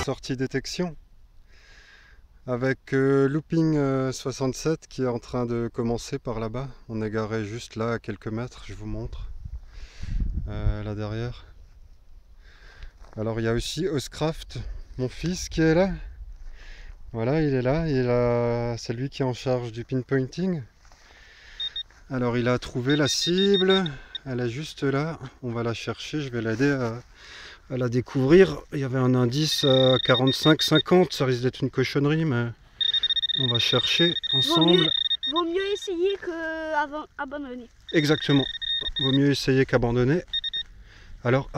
sortie détection avec Looping 67 qui est en train de commencer par là-bas. On est garé juste là à quelques mètres, je vous montre là derrière. Alors il y a aussi Oscraft, mon fils, qui est là. Voilà, il est là, c'est lui qui est en charge du pinpointing. Alors il a trouvé la cible, elle est juste là, on va la chercher, je vais l'aider à la découvrir. Il y avait un indice à 45-50, ça risque d'être une cochonnerie, mais on va chercher ensemble. Vaut mieux essayer qu'abandonner. Exactement, vaut mieux essayer qu'abandonner. Alors,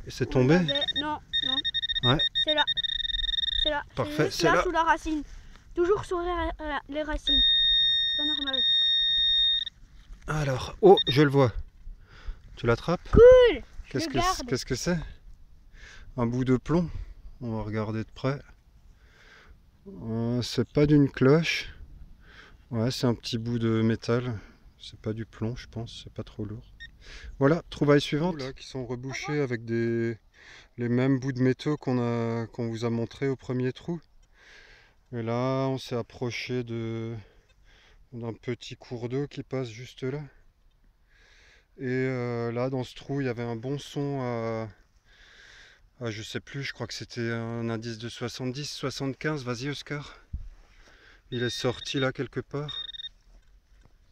c'est tombé. Non. Ouais. C'est là. C'est là. Parfait, c'est là sous la racine. Toujours sur les racines. C'est pas normal. Alors, oh, je le vois. Tu l'attrapes? Cool. Qu'est-ce que c'est? Un bout de plomb. On va regarder de près. C'est pas d'une cloche. Ouais, c'est un petit bout de métal. C'est pas du plomb, je pense. C'est pas trop lourd. Voilà, trouvaille suivante. Là, qui sont rebouchés avec les mêmes bouts de métaux qu'on vous a montré au premier trou. Et là, on s'est approché d'un petit cours d'eau qui passe juste là. Et là, dans ce trou, il y avait un bon son à je sais plus, je crois que c'était un indice de 70, 75. Vas-y, Oscar. Il est sorti là quelque part.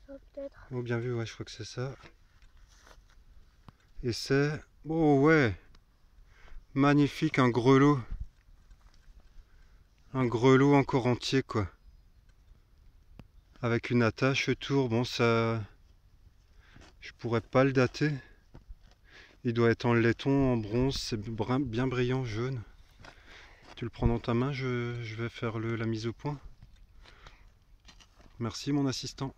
Peut-être. Oh, bien vu, ouais, je crois que c'est ça. Et c'est... Oh ouais, magnifique, un grelot. Un grelot encore entier, quoi. Avec une attache autour. Bon, ça... Je pourrais pas le dater. Il doit être en laiton, en bronze. C'est bien brillant, jaune. Tu le prends dans ta main, je vais faire la mise au point. Merci, mon assistant.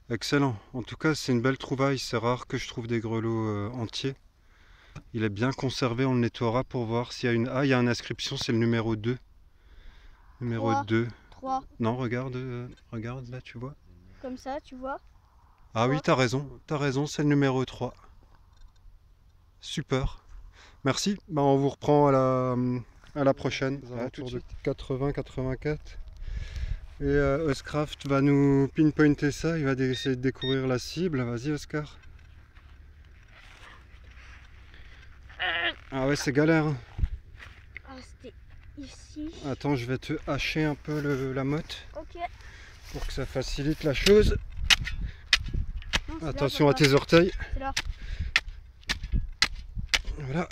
Excellent. En tout cas, c'est une belle trouvaille. C'est rare que je trouve des grelots entiers. Il est bien conservé, on le nettoiera pour voir s'il y a une... Ah, il y a une inscription, c'est le numéro 2. Numéro 2. 3. Non, regarde là, tu vois. Comme ça, tu vois. Ah 3. Oui, t'as raison, c'est le numéro 3. Super. Merci. Bah, on vous reprend à la prochaine. Autour de 80-84. Et Oscraft va nous pinpointer ça, il va essayer de découvrir la cible. Vas-y, Oscar. Ah ouais, c'est galère. Hein. Ah, c'était ici. Attends, je vais te hacher un peu la motte. Ok. Pour que ça facilite la chose. Non, attention là, à tes orteils. C'est là. Voilà.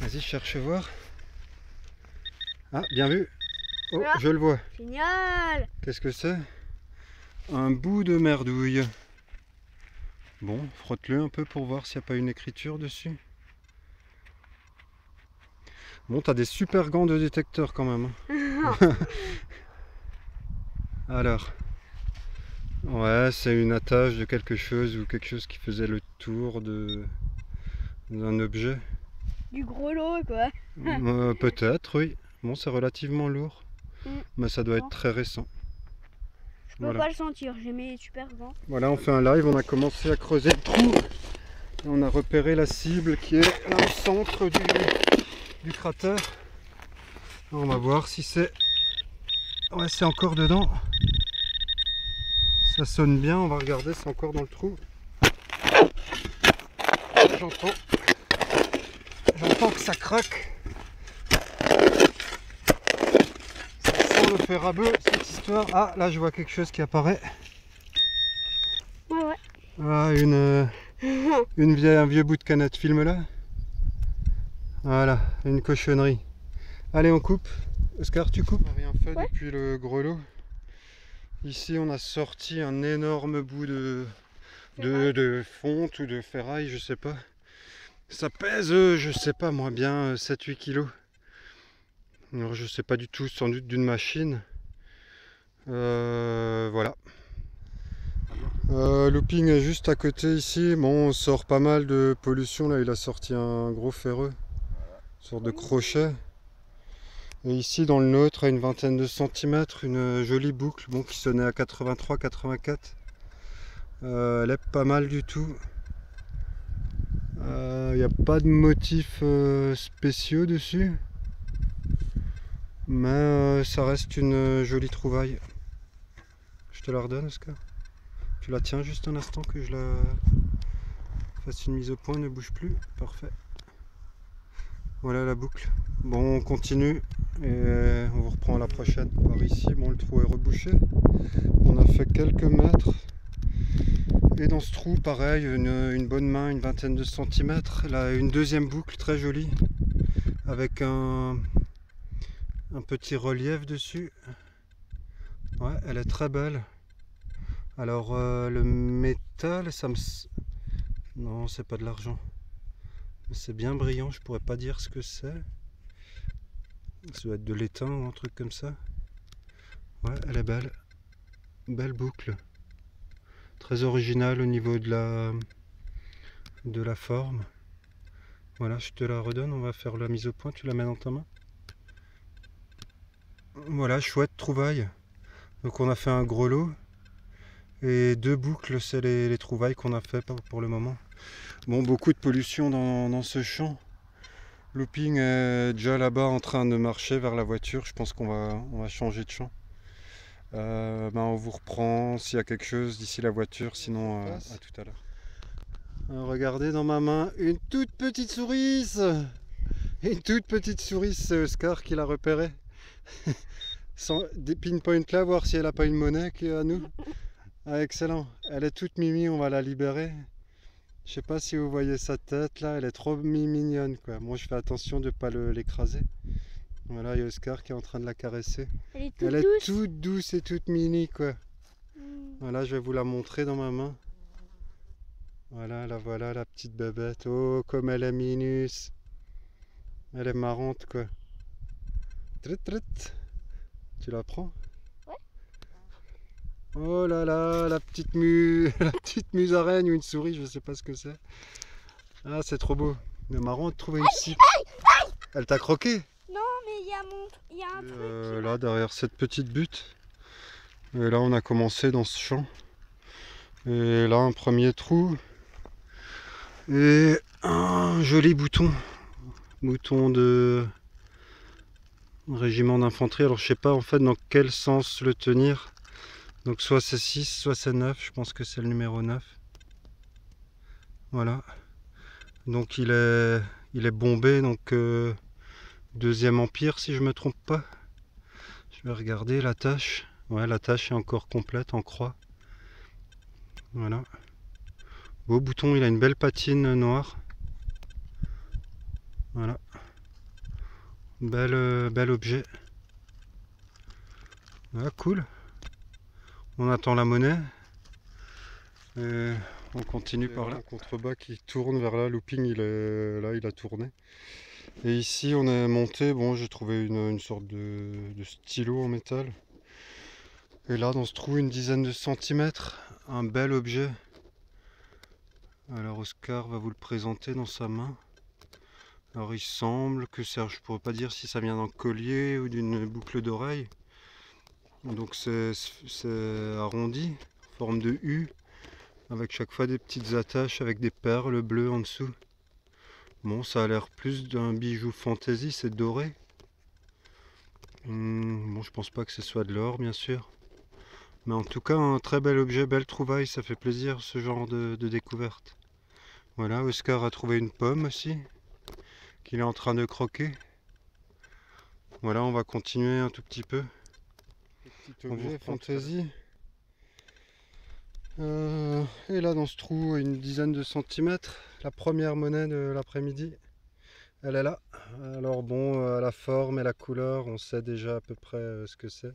Vas-y, cherche voir. Ah, bien vu. Oh, voilà. Je le vois. Génial. Qu'est-ce que c'est? Un bout de merdouille. Bon, frotte-le un peu pour voir s'il n'y a pas une écriture dessus. Bon, t'as des super gants de détecteur quand même. Alors. Ouais, c'est une attache de quelque chose ou quelque chose qui faisait le tour d'un objet. Du grelot, quoi. Peut-être, oui. Bon, c'est relativement lourd. Mais ça doit être très récent. Je peux pas le sentir, j'ai mes super gants. Voilà, on fait un live, on a commencé à creuser le trou. Et on a repéré la cible qui est là au centre du cratère. On va voir si c'est... Ouais, c'est encore dedans. Ça sonne bien, on va regarder, c'est encore dans le trou. J'entends que ça craque. Ça sent le fer à bœuf, cette histoire. Ah, là je vois quelque chose qui apparaît. Ouais. Ah, un vieux bout de canette, filme là. Voilà, une cochonnerie. Allez, on coupe. Oscar, tu coupes? On n'a rien fait depuis le grelot. Ici, on a sorti un énorme bout de fonte ou de ferraille, je sais pas. Ça pèse, je sais pas moi, bien 7-8 kilos. Alors, je sais pas du tout, sans doute d'une machine. Voilà. Looping est juste à côté ici. Bon, on sort pas mal de pollution. Là, il a sorti un gros ferreux, une sorte de crochet. Et ici, dans le nôtre, à une vingtaine de centimètres, une jolie boucle, bon, qui sonnait à 83-84. Elle est pas mal du tout. Il n'y a pas de motifs spéciaux dessus. Mais ça reste une jolie trouvaille. Je te la redonne, Oscar. Tu la tiens juste un instant que je la fasse une mise au point, ne bouge plus. Parfait. Voilà la boucle. Bon, on continue et on vous reprend à la prochaine. Par ici, bon, le trou est rebouché. On a fait quelques mètres. Et dans ce trou, pareil, une bonne main, une vingtaine de centimètres. Là, une deuxième boucle très jolie avec un petit relief dessus. Ouais, elle est très belle. Alors, le métal, ça me... Non, c'est pas de l'argent. C'est bien brillant, je pourrais pas dire ce que c'est. Ça doit être de l'étain ou un truc comme ça. Ouais, elle est belle. Belle boucle. Très originale au niveau de la forme. Voilà, je te la redonne, on va faire la mise au point, tu la mets dans ta main. Voilà, chouette trouvaille. Donc on a fait un gros lot. Et 2 boucles, c'est les trouvailles qu'on a fait pour le moment. Bon, beaucoup de pollution dans ce champ. Looping est déjà là-bas en train de marcher vers la voiture. Je pense qu'on va changer de champ. On vous reprend s'il y a quelque chose d'ici la voiture, sinon à tout à l'heure. Regardez dans ma main une toute petite souris. Une toute petite souris, c'est Oscar qui l'a repérée. Sans des pinpoint là, voir si elle n'a pas une monnaie qui est à nous. Ah, excellent. Elle est toute mimi, on va la libérer. Je sais pas si vous voyez sa tête là, elle est trop mignonne quoi. Moi je fais attention de ne pas l'écraser. Voilà, il y a Oscar qui est en train de la caresser. Elle est toute douce et toute mini quoi. Voilà, je vais vous la montrer dans ma main. Voilà, la petite bébête. Oh, comme elle est minus. Elle est marrante quoi. Trit, trit. Tu la prends? Ouais. Oh là là, la petite musaraigne ou une souris, je sais pas ce que c'est. Ah, c'est trop beau. C'est marrant de trouver une cible. Elle t'a croqué? Non, mais il y a un truc. Là, derrière cette petite butte. Et là, on a commencé dans ce champ. Et là, un premier trou. Et un joli bouton. Bouton de régiment d'infanterie. Alors, je sais pas en fait dans quel sens le tenir. Donc, soit c'est 6, soit c'est 9. Je pense que c'est le numéro 9. Voilà. Donc, il est bombé. Donc, Deuxième Empire, si je me trompe pas. Je vais regarder la tâche. Ouais, la tâche est encore complète en croix. Voilà. Beau bouton, il a une belle patine noire. Voilà. Bel objet. Ah, cool. On attend la monnaie. Et on continue par là. Contrebas qui tourne vers là. Looping, il est là, il a tourné. Et ici, on est monté. Bon, j'ai trouvé une sorte de stylo en métal. Et là, dans ce trou, une dizaine de centimètres. Un bel objet. Alors, Oscar va vous le présenter dans sa main. Alors, il semble que je ne pourrais pas dire si ça vient d'un collier ou d'une boucle d'oreille. Donc, c'est arrondi, en forme de U, avec chaque fois des petites attaches avec des perles bleues en dessous. Bon, ça a l'air plus d'un bijou fantaisie, c'est doré. Bon, je pense pas que ce soit de l'or, bien sûr. Mais en tout cas, un très bel objet, belle trouvaille, ça fait plaisir ce genre de découverte. Voilà, Oscar a trouvé une pomme aussi, qu'il est en train de croquer. Voilà, on va continuer un tout petit peu. Petit objet fantaisie. Et là, dans ce trou, une dizaine de centimètres, la première monnaie de l'après-midi. Elle est là. Alors bon, la forme et la couleur, on sait déjà à peu près ce que c'est.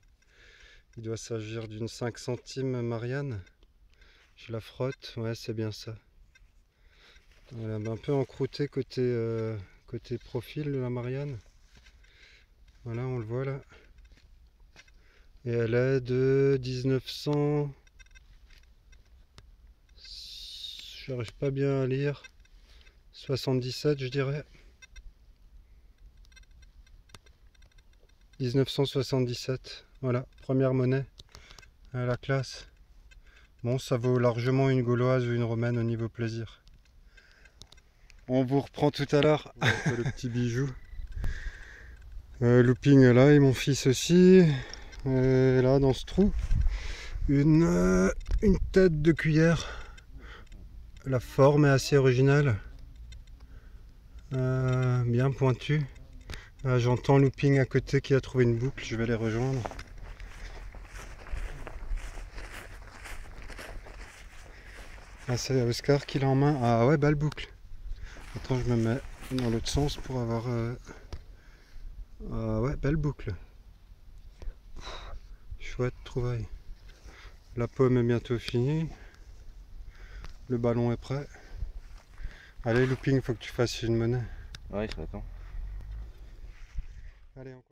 Il doit s'agir d'une 5 centimes Marianne. Je la frotte, ouais, c'est bien ça. Elle est un peu encroûtée côté profil de la Marianne. Voilà, on le voit là. Et elle est de 1900... J'arrive pas bien à lire. 77, je dirais. 1977. Voilà, première monnaie. À la classe. Bon, ça vaut largement une gauloise ou une romaine au niveau plaisir. On vous reprend tout à l'heure. Le petit bijou. Looping là et mon fils aussi. Là dans ce trou, une tête de cuillère. La forme est assez originale. Bien pointue. J'entends Looping à côté qui a trouvé une boucle, je vais les rejoindre. Ah, c'est Oscar qui l'a en main. Ah ouais, belle boucle. Attends, je me mets dans l'autre sens pour avoir... Ah ouais, belle boucle. Chouette trouvaille. La pomme est bientôt finie. Le ballon est prêt. Allez, Looping, faut que tu fasses une monnaie. Ouais, je m'attends. Allez, on...